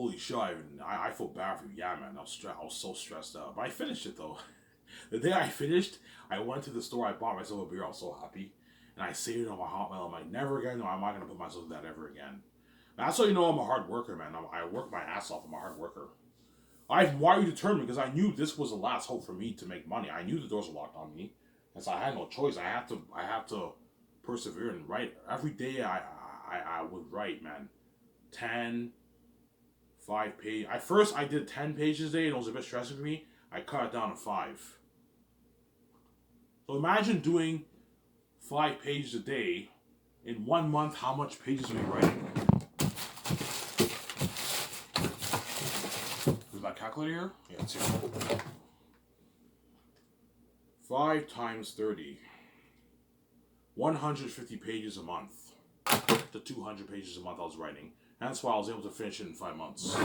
Holy shit, I feel bad for you. Yeah, man, I was so stressed out. But I finished it, though. The day I finished, I went to the store, I bought myself a beer, I was so happy. And I saved it on my Hotmail. I'm like, never again, no, I'm not going to put myself through that ever again. That's how you know I'm a hard worker, man. I work my ass off. I'm a hard worker. Why are you determined? Because I knew this was the last hope for me to make money. I knew the doors were locked on me. And so I had no choice. I have to persevere and write. Every day I would write, man. 10, 5 page. At first I did 10 pages a day and it was a bit stressing for me. I cut it down to 5. So imagine doing 5 pages a day. In 1 month, how much pages are you writing? Is my calculator here? Yeah, it's here. 5 times 30. 150 pages a month. To 200 pages a month I was writing. And that's why I was able to finish it in 5 months.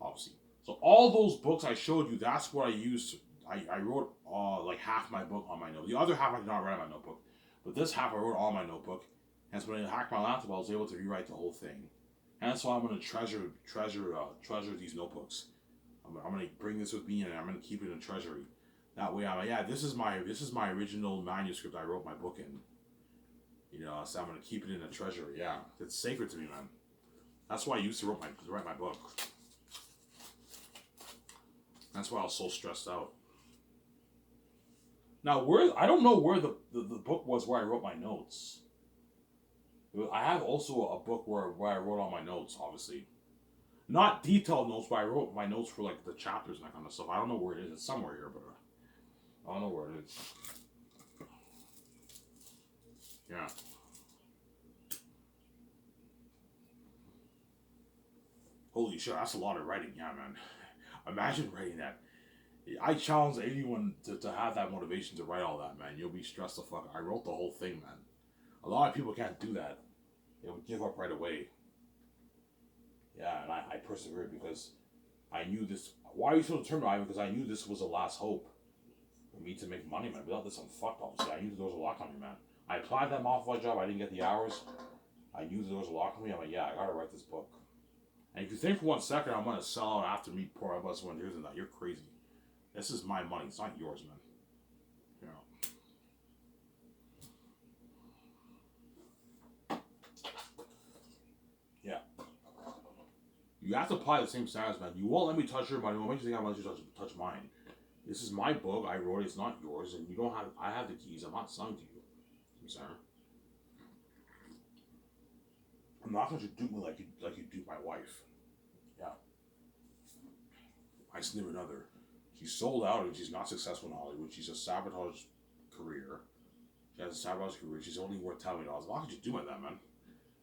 Obviously. So all those books I showed you, that's what I used. I wrote like half my book on my notebook. The other half I did not write on my notebook. But this half I wrote on my notebook. And so when I hacked my laptop, I was able to rewrite the whole thing. And that's why I'm going to treasure these notebooks. I'm going to bring this with me and I'm going to keep it in a treasury. That way, I'm like, yeah, this is my original manuscript I wrote my book in. You know, so I'm going to keep it in a treasury. Yeah, it's sacred to me, man. That's why I used to write my book. That's why I was so stressed out. Now, I don't know where the book was where I wrote my notes. I have also a book where I wrote all my notes, obviously. Not detailed notes, but I wrote my notes for like the chapters and that kind of stuff. I don't know where it is. It's somewhere here, but I don't know where it is. Yeah. Holy shit, that's a lot of writing. Yeah, man. Imagine writing that. I challenge anyone to have that motivation to write all that, man. You'll be stressed the fuck. I wrote the whole thing, man. A lot of people can't do that. They would give up right away. Yeah, and I persevered because I knew this. Why are you so determined, Ivan? Because I knew this was the last hope for me to make money, man. Without this, I'm fucked, obviously. I knew the doors were locked on me, man. I applied that modified job. I didn't get the hours. I knew the doors were locked on me. I'm like, yeah, I gotta write this book. And if you think for 1 second I'm gonna sell out after me poor bus 1 years and that, you're crazy. This is my money. It's not yours, man. You know. Yeah. You have to apply the same standards, man. You won't let me touch your money. What makes you think I'm gonna let you touch mine? This is my book. I wrote it. It's not yours, and you don't have. I have the keys. I'm not selling to you. I'm sorry. I'm not going to dupe me like you dupe my wife. Yeah. I snip another. She's sold out and she's not successful in Hollywood. She's a sabotage career. She has a sabotage career. She's only worth $10 million. Why could you do like that, man?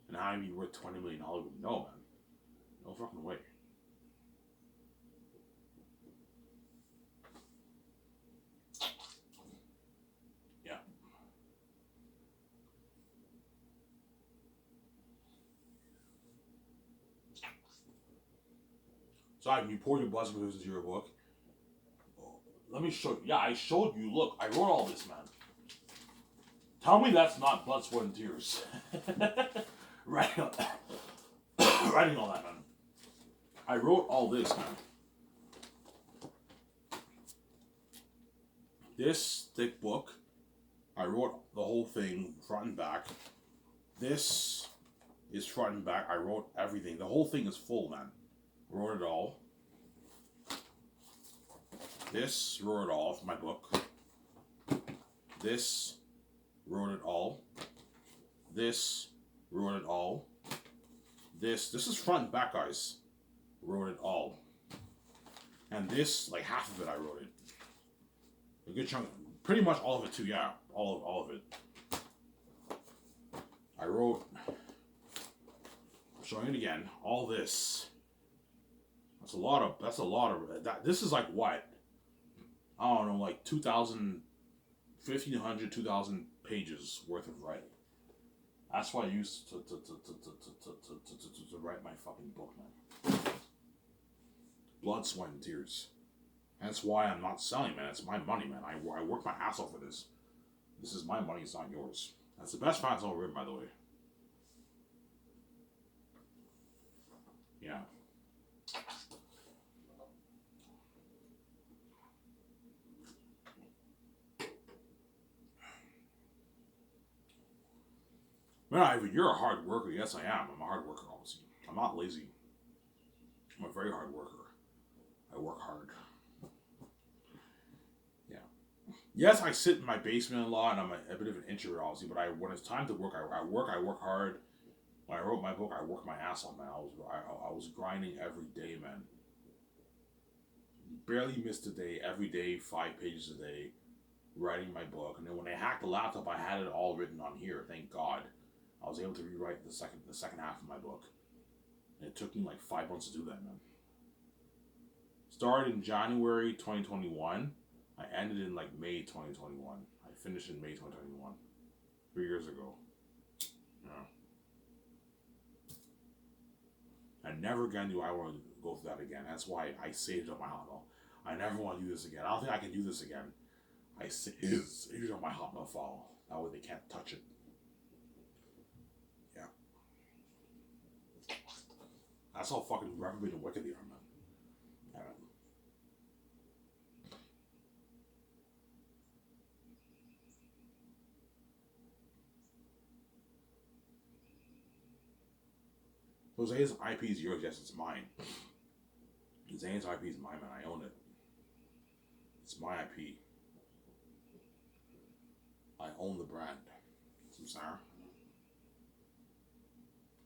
And how am you worth $20 million in Hollywood? No, man. No fucking way. Yeah. So you poured your blood into your book. Let me show you. Yeah, I showed you. Look, I wrote all this, man. Tell me that's not blood, sweat, and tears. writing, all, writing all that, man. I wrote all this, man. This thick book, I wrote the whole thing front and back. This is front and back. I wrote everything. The whole thing is full, man. Wrote it all. This wrote it all for my book. This wrote it all. This wrote it all. This is front and back, guys. Wrote it all. And this, like half of it, I wrote it. A good chunk, pretty much all of it too. Yeah, all of it. I wrote. I'm showing it again. All this. That's a lot of that. This is like what? I don't know, like 2,000, 1,500, 2,000 pages worth of writing. That's what I used to write my fucking book, man. Blood, sweat, and tears. That's why I'm not selling, man. It's my money, man. I work my ass off for this. This is my money. It's not yours. That's the best finance I've ever written, by the way. Yeah. Man, Ivan, you're a hard worker. Yes, I am. I'm a hard worker, obviously. I'm not lazy. I'm a very hard worker. I work hard. Yeah. Yes, I sit in my basement a lot, and I'm a bit of an introvert, obviously. But when it's time to work, I work. I work hard. When I wrote my book, I worked my ass off, man. I was grinding every day, man. Barely missed a day. Every day, 5 pages a day, writing my book. And then when I hacked the laptop, I had it all written on here. Thank God, I was able to rewrite the second half of my book. And it took me like 5 months to do that, man. Started in January 2021. I ended in like May 2021. I finished in May 2021. 3 years ago. Yeah. And never again do I want to go through that again. That's why I saved up my Hotmail. I never want to do this again. I don't think I can do this again. I saved it on my Hotmail file. That way they can't touch it. Yeah. That's how fucking reprobate and wicked they are, man. Yeah. Jose's IP is yours. Yes, it's mine. Zane's IP is mine, man. I own it. It's my IP. I own the brand. Some Sarah.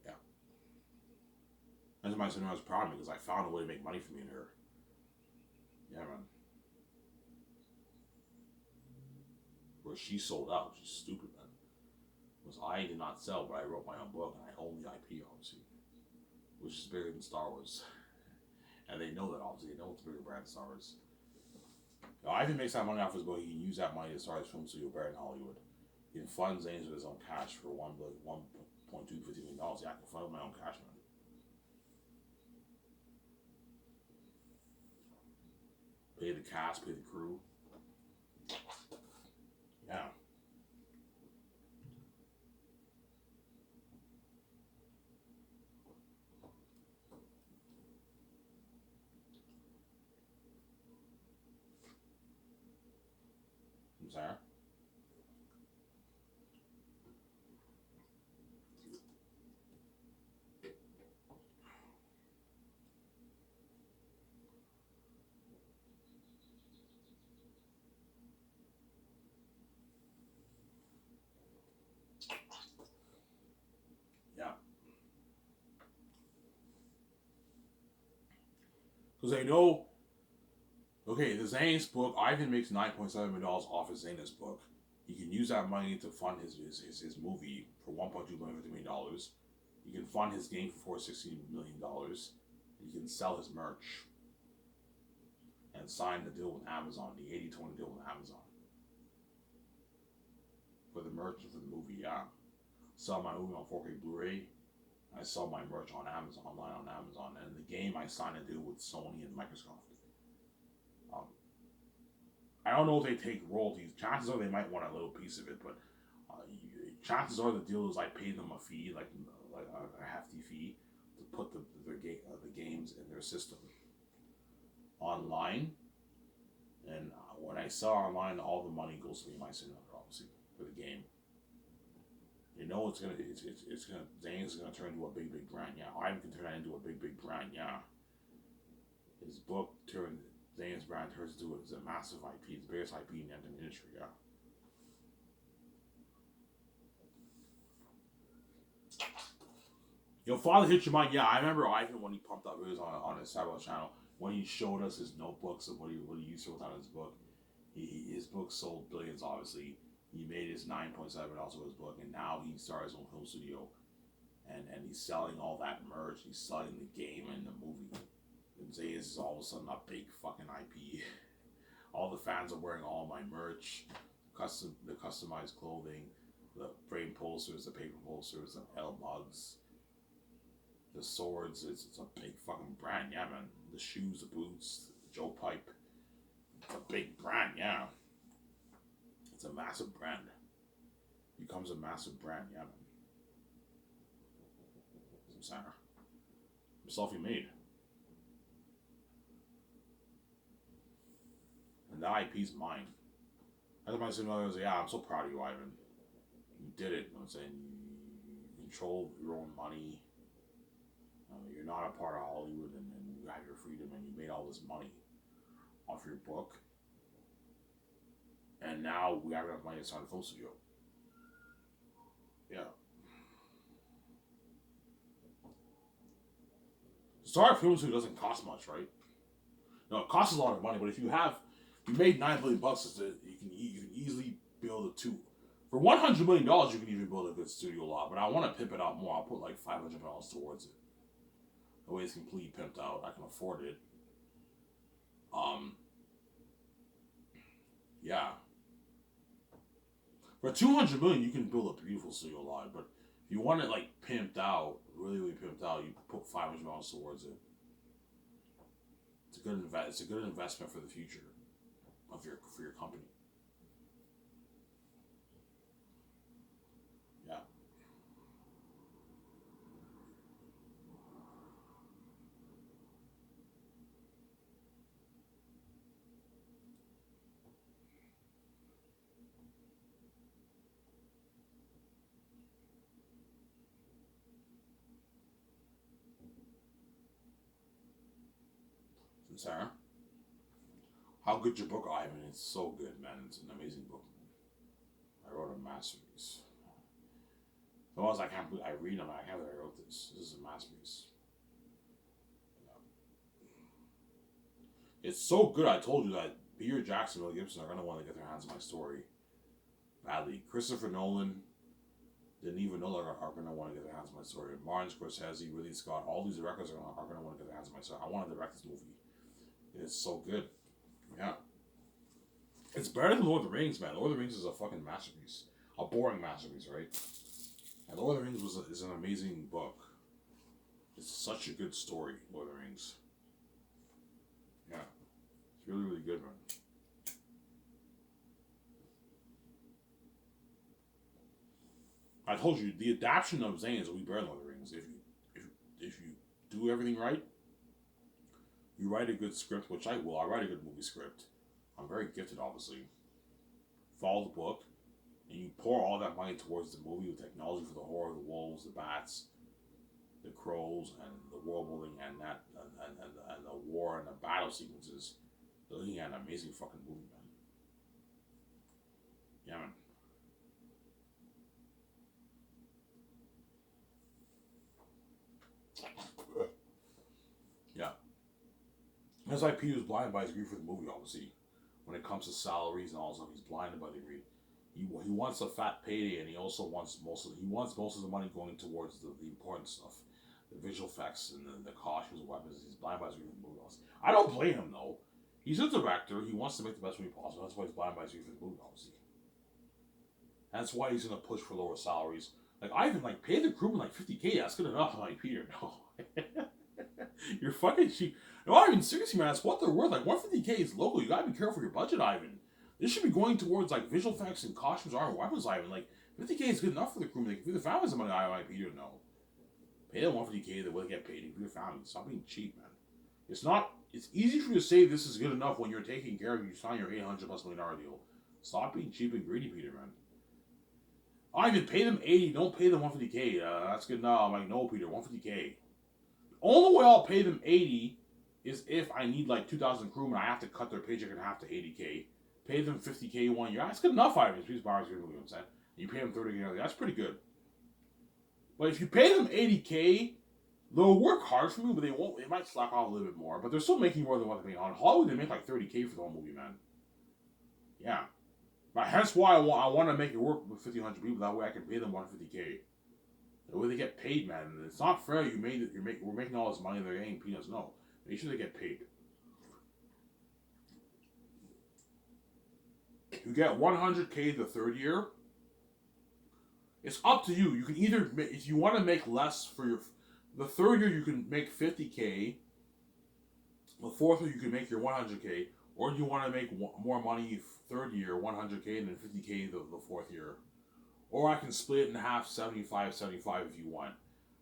Yeah. That's why my son was proud of me because I found a way to make money for me and her. Yeah, man. Where she sold out, she's stupid, man. Was I did not sell, but I wrote my own book and I own the IP, obviously, which is bigger than Star Wars. And they know that, obviously. They know it's a bigger brand than Star Wars. Ivan makes that money off his book. He can use that money to start his film studio better in Hollywood. He can fund Zane's with his own cash for $1.250 million. Yeah, I can fund with my own cash, man. Pay the cast, pay the crew. Yeah. I'm sorry. Yeah. Because I know, okay, the Zane's book, Ivan makes $9.7 million off his Zane's book. He can use that money to fund his movie for $1.2 million. He can fund his game for $460 million. He can sell his merch and sign the deal with Amazon, the 80/20 deal with Amazon. For the merch for the movie, yeah. Sell my movie on 4K Blu-ray. I sell my merch on Amazon, online on Amazon. And the game, I signed a deal with Sony and Microsoft. Um, I don't know if they take royalties. Chances are they might want a little piece of it, but chances are the deal is I pay them a fee, like a hefty fee, to put the games in their system online. And when I sell online, all the money goes to me, my signature, obviously, for the game. You know Zane's gonna turn into a big brand, yeah. I can turn that into a big brand, yeah. His book turned Zane's brand turns into a massive IP, it's the biggest IP in the entertainment industry, yeah. Your father hit your mind, yeah. I remember Ivan when he pumped up videos on his Cyber channel when he showed us his notebooks of what he used to write on his book. His book sold billions, obviously. He made his 9.7 also his book, and now he started his own film studio, and he's selling all that merch. He's selling the game and the movie. And Zayas is all of a sudden a big fucking IP. All the fans are wearing all my merch, the customized clothing, the frame posters, the paper posters, the L mugs, the swords. It's a big fucking brand, yeah, man. The shoes, the boots, the Joe Pipe. It's a big brand, yeah. It's a massive brand. Becomes a massive brand, yeah, man. Some Sarah. stuff he made. And that IP's mine. That's my significant other was like, yeah, I'm so proud of you, Ivan. You did it. You know what I'm saying? You control your own money. You're not a part of Hollywood, and you have your freedom, and you made all this money off your book. And now we have enough money to start a film studio. Yeah. To start a film studio doesn't cost much, right? No, it costs a lot of money, but if you made $9 million, you can easily build a two. For $100 million, you can even build a good studio lot. But I want to pimp it out more. I'll put like $500 towards it. The way it's completely pimped out, I can afford it. Yeah. For $200 million, you can build a beautiful studio lot. But if you want it like pimped out, really, really pimped out, you put $500 towards it. It's a good investment for the future of your company. Yeah. Sarah, how good's your book, Ivan? It's so good, man. It's an amazing book. I wrote a masterpiece. The ones I can't, I read them. I can't believe I wrote this. This is a masterpiece. It's so good. I told you that Peter Jackson and Mel Gibson are gonna want to get their hands on my story badly. Christopher Nolan didn't even know that are gonna want to get their hands on my story. Martin Scorsese, Ridley Scott, all these directors are gonna want to get their hands on my story. I want to direct this movie. It's so good. Yeah. It's better than Lord of the Rings, man. Lord of the Rings is a fucking masterpiece. A boring masterpiece, right? And Lord of the Rings is an amazing book. It's such a good story, Lord of the Rings. Yeah. It's really, really good, man. I told you, the adaptation of Zanes will be better than Lord of the Rings. If you do everything right, you write a good script, which I will. I write a good movie script. I'm very gifted, obviously. Follow the book, and you pour all that money towards the movie with technology for the horror, the wolves, the bats, the crows, and the world building, and the war and the battle sequences. You're looking at an amazing fucking movie, man. Yeah, man. Yeah. That's why Peter's blinded by his greed for the movie, obviously. When it comes to salaries and all that stuff, he's blinded by the greed. He wants a fat payday, and he also wants most of the money going towards the important stuff, the visual effects and the costumes and weapons. He's blinded by his greed for the movie. I don't blame him though. He's a director. He wants to make the best movie possible. That's why he's blinded by his greed for the movie, obviously. That's why he's gonna push for lower salaries. Like Ivan, like pay the crewman like $50K. That's good enough. I'm like Peter, no. You're fucking cheap. No, Ivan, seriously, man, that's what they're worth. Like, $150K is local. You gotta be careful with your budget, Ivan. This should be going towards, like, visual effects and costumes, armor, weapons, Ivan. Like, $50K is good enough for the crewman. Like, if the family's the money, I might Peter, no. Pay them $150K, they will get paid. If your family, stop being cheap, man. It's easy for you to say this is good enough when you're taking care of you sign your $800+ million deal. Stop being cheap and greedy, Peter, man. Ivan, pay them 80, don't pay them $150K. That's good enough. I'm like, no, Peter, $150K. Only way I'll pay them 80 is if I need like 2,000 crewmen. I have to cut their paycheck in half to 80K. Pay them 50K 1 year. That's good enough, Ivan. Please borrow you know what I'm saying. You pay them 30K. That's pretty good. But if you pay them 80K, they'll work hard for me, but they won't. They might slack off a little bit more. But they're still making more than what they make on Hollywood. They make like 30K for the whole movie, man. Yeah. But hence why I want to make it work with 1,500 people. That way I can pay them 150K. The way they get paid, man. It's not fair. We're making all this money. They're getting peanuts. No, make sure they get paid. You get 100K the third year. It's up to you. You can either, if you want to make less for the third year, you can make 50K. The fourth year, you can make your 100K, or you want to make more money third year, 100K, and then 50K the fourth year. Or I can split it in half, 75, 75 if you want.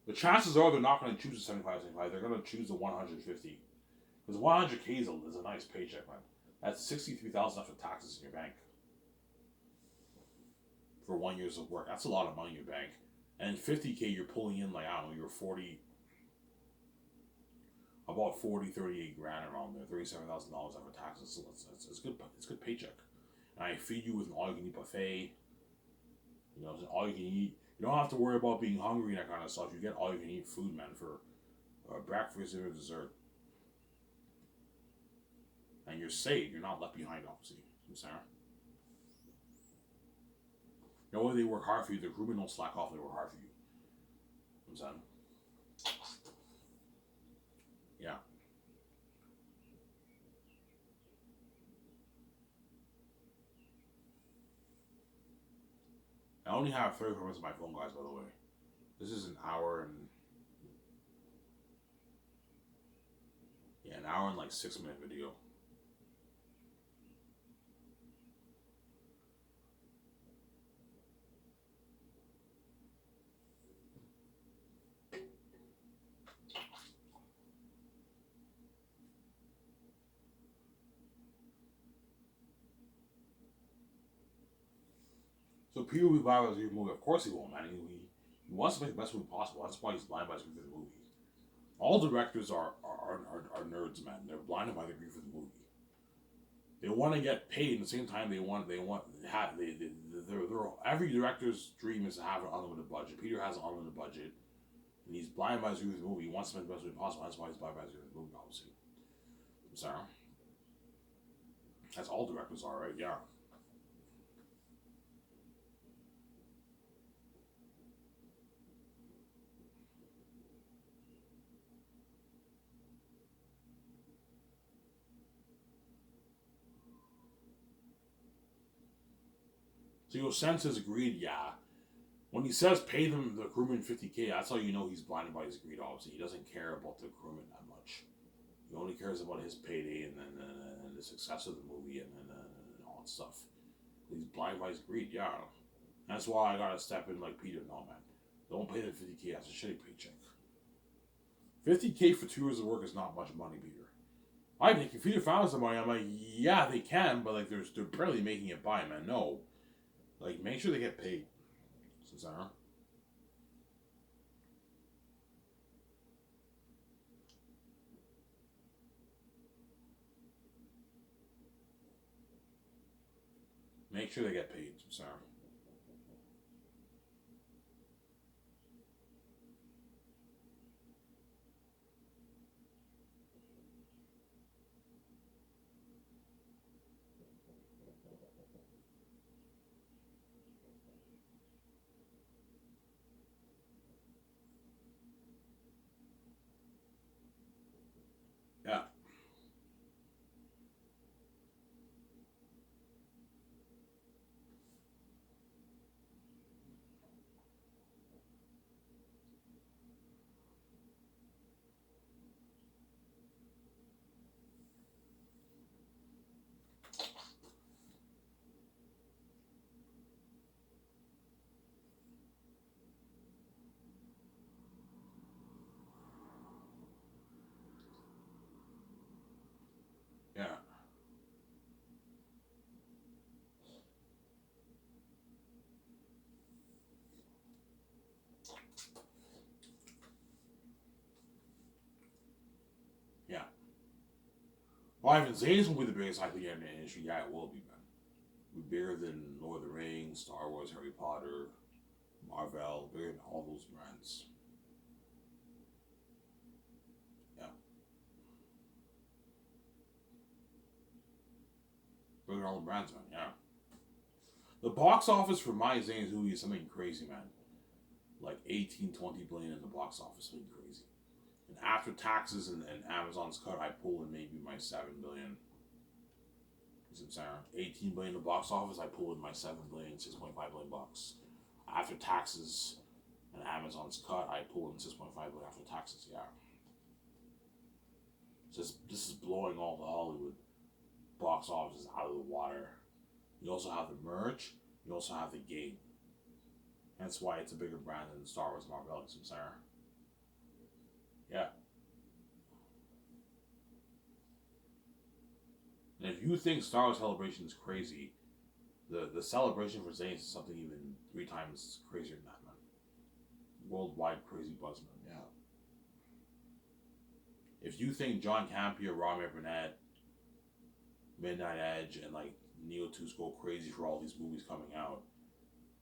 The chances are they're not going to choose the 75, they're going to choose the 150. Because 100K is a nice paycheck, man. That's 63,000 after taxes in your bank for 1 year's of work. That's a lot of money in your bank. And 50K, you're pulling in, like, I don't know, you're 40, about 40, 38 grand around there, $37,000 after taxes. So it's good. It's a good paycheck. And I feed you with an all-you-can-eat buffet. You know, all you can eat. You don't have to worry about being hungry and that kind of stuff. You get all you can eat food, man, for breakfast, dinner, dessert. And you're safe. You're not left behind, obviously. I'm saying. You know, when they work hard for you, the crewmen don't slack off. They work hard for you. I'm saying. Yeah. I only have 34 minutes on my phone, guys, by the way. This is an hour and... Yeah, an hour and like 6 minute video. So Peter will buy his movie. Of course he will, man. He wants to make the best movie possible. That's why he's blind by his grief for the movie. All directors are nerds, man. They're blinded by the grief of the movie. They want to get paid. At the same time, every director's dream is to have an unlimited budget. Peter has an unlimited budget, and he's blind by his grief of the movie. He wants to make the best movie possible. That's why he's blind by his grief of the movie, obviously. I'm sorry. That's all directors are, right? Yeah. So your sense is greed, yeah. When he says pay them the crewman 50K, that's how you know he's blinded by his greed. Obviously, he doesn't care about the crewman that much. He only cares about his payday and then the success of the movie and all that stuff. He's blinded by his greed, yeah. That's why I gotta step in like Peter. No, man, don't pay them 50K. That's a shitty paycheck. 50K for 2 years of work is not much money, Peter. I think if Peter found some money, I'm like, yeah, they can, but like they're barely making it by, man. No, like make sure they get paid. Sarah. Make sure they get paid, Sarah. Yeah. Yeah. Yeah. Well, Ivan Zane's will be the biggest IP game in the industry. Yeah, it will be, man. It'll be bigger than Lord of the Rings, Star Wars, Harry Potter, Marvel, bigger than all those brands. Yeah. Bigger than all the brands, man. Yeah. The box office for my Zane's movie is something crazy, man. Like 18, 20 billion in the box office, something crazy. And after taxes and Amazon's cut, I pull in maybe my 7 billion. Is it Sarah? 18 billion in the box office, I pull in my 7 billion, 6.5 billion bucks. After taxes and Amazon's cut, I pull in 6.5 billion after taxes, yeah. This is blowing all the Hollywood box offices out of the water. You also have the merch, you also have the game. That's why it's a bigger brand than Star Wars Marvel, Sarah. Yeah. And if you think Star Wars Celebration is crazy, the celebration for Zayn is something even 3 times crazier than that, man. Worldwide crazy buzz, man. Yeah. If you think John Campea, Romy Burnett, Midnight Edge, and like Neo 2's go crazy for all these movies coming out,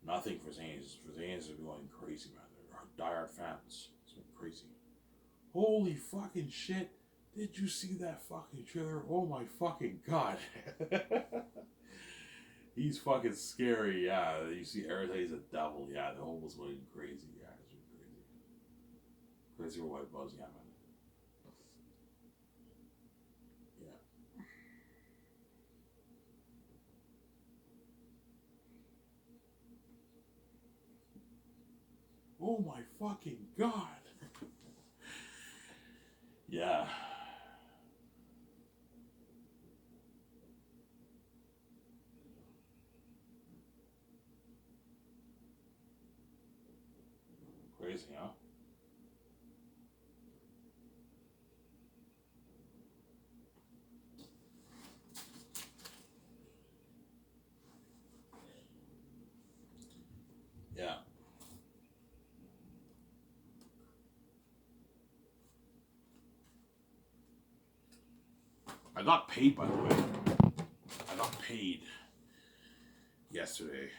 nothing for Zayn's. For Zayn's, they're going crazy, man. They're diehard fans. It's been crazy. Holy fucking shit. Did you see that fucking trailer? Oh my fucking god. He's fucking scary, yeah. You see everything, he's a devil, yeah. The whole was going crazy, yeah. It's been crazy. Crazy worldwide buzz, yeah, man. Yeah. Oh my fucking god. Yeah. Crazy, huh? Yeah. I got paid, by the way. I got paid yesterday.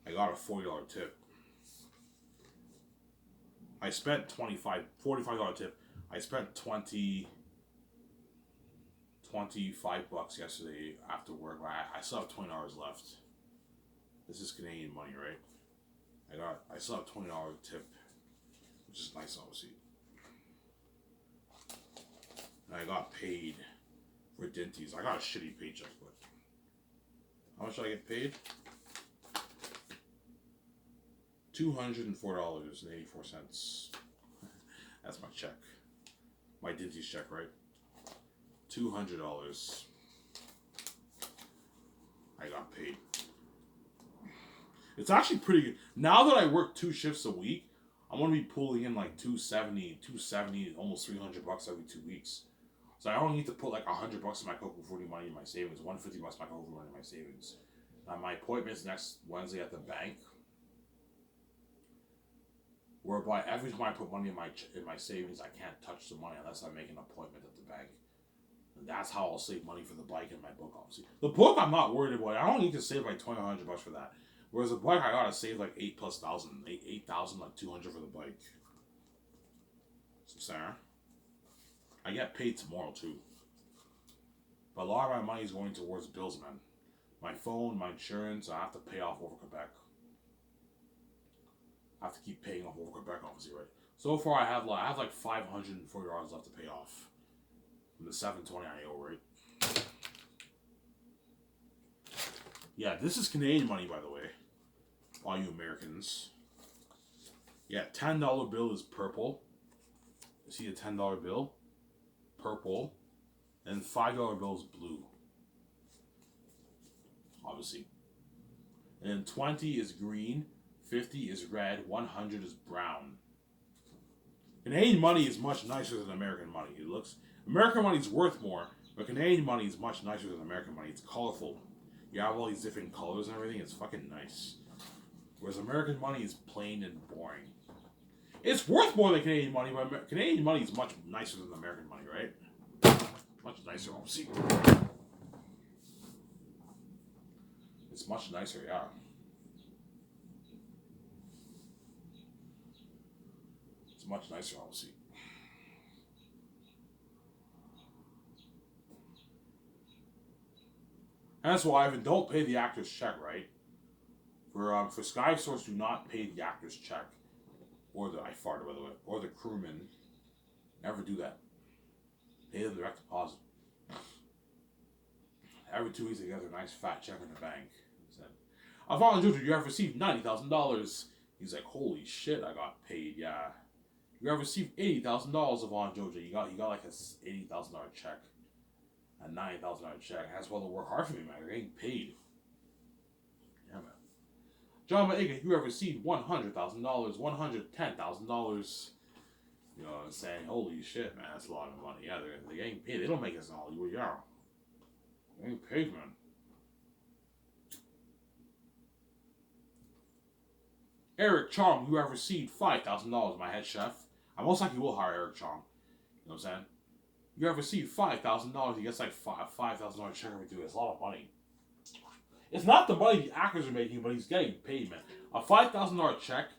I got a $40 tip. I spent $45 tip. I spent 25 bucks yesterday after work. I still have $20 left. This is Canadian money, right? I still have $20 tip, which is nice, obviously. And I got paid for Dinties. I got a shitty paycheck, but how much did I get paid? $204.84. That's my check. My Dinties check, right? $200. I got paid. It's actually pretty good. Now that I work 2 shifts a week, I'm gonna be pulling in like 270, almost $300 every 2 weeks. So I don't need to put like $100 of my Coco Fruity money in my savings, $150 of my Coco Fruity money in my savings. My appointment's next Wednesday at the bank, whereby every time I put money in my savings, I can't touch the money unless I make an appointment at the bank. And that's how I'll save money for the bike and my book, obviously. The book, I'm not worried about. I don't need to save like $2,100 for that. Whereas the bike, I gotta save like 8,000, like 200 for the bike. So, Sarah, I get paid tomorrow too. But a lot of my money is going towards bills, man. My phone, my insurance, I have to pay off over Quebec. I have to keep paying off over Quebec, obviously, right? So far, I have like $540 left to pay off from the $720 I owe, right? Yeah, this is Canadian money, by the way. All you Americans. Yeah, $10 bill is purple. You see the $10 bill? Purple. And $5 bill is blue. Obviously. And then 20 is green, 50 is red, 100 is brown. Canadian money is much nicer than American money. American money is worth more, but Canadian money is much nicer than American money. It's colorful. You have all these different colors and everything. It's fucking nice. Whereas American money is plain and boring. It's worth more than Canadian money, but Canadian money is much nicer than American money, right? Much nicer, obviously. It's much nicer, yeah. It's much nicer, obviously. And that's why Ivan, don't pay the actor's check, right? For Sky Source, do not pay the actor's check, or I farted by the way, or the crewman. Never do that. Pay them direct deposit. Every 2 weeks they get a nice fat check in the bank. He said, Avon Jojo, you have received $90,000. He's like, holy shit, I got paid. Yeah, you have received $80,000 Avon Jojo. You got like a $80,000 check, a $90,000 check. That's why they work hard for me, man. You're getting paid. Yeah, man. John Maiga, you have received $100,000, $110,000. You know what I'm saying? Holy shit, man, that's a lot of money. Yeah, they ain't paid. They don't make us in Hollywood, yeah. They ain't paid, man. Eric Chong, you have received $5,000, my head chef. I most likely will hire Eric Chong. You know what I'm saying? You have received $5,000. He gets like $5,000 check every 2 days. It's a lot of money. It's not the money the actors are making, but he's getting paid, man. A $5,000 check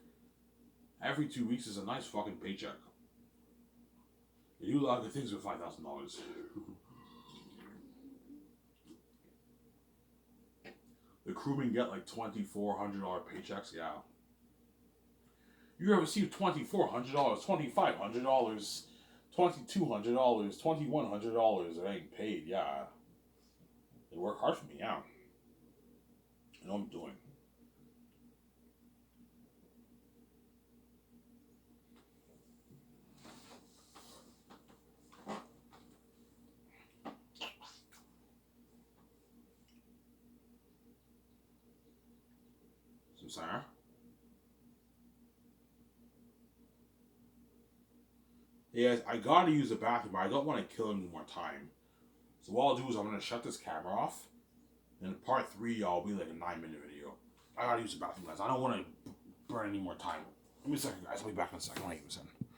every 2 weeks is a nice fucking paycheck. You do a lot of good things with $5,000. The crewmen get like $2,400 paychecks. Yeah. You have received $2,400, $2,500, $2,200, $2,100 that ain't paid. Yeah. They work hard for me. Yeah. I know what I'm doing. So, Sarah? Yes, I gotta use the bathroom, but I don't want to kill any more time. So what I'll do is I'm gonna shut this camera off. And in part 3, I'll be like a 9-minute video. I gotta use the bathroom, guys. I don't want to burn any more time. Give me a second, guys. I'll be back in a second. I'll give you a second.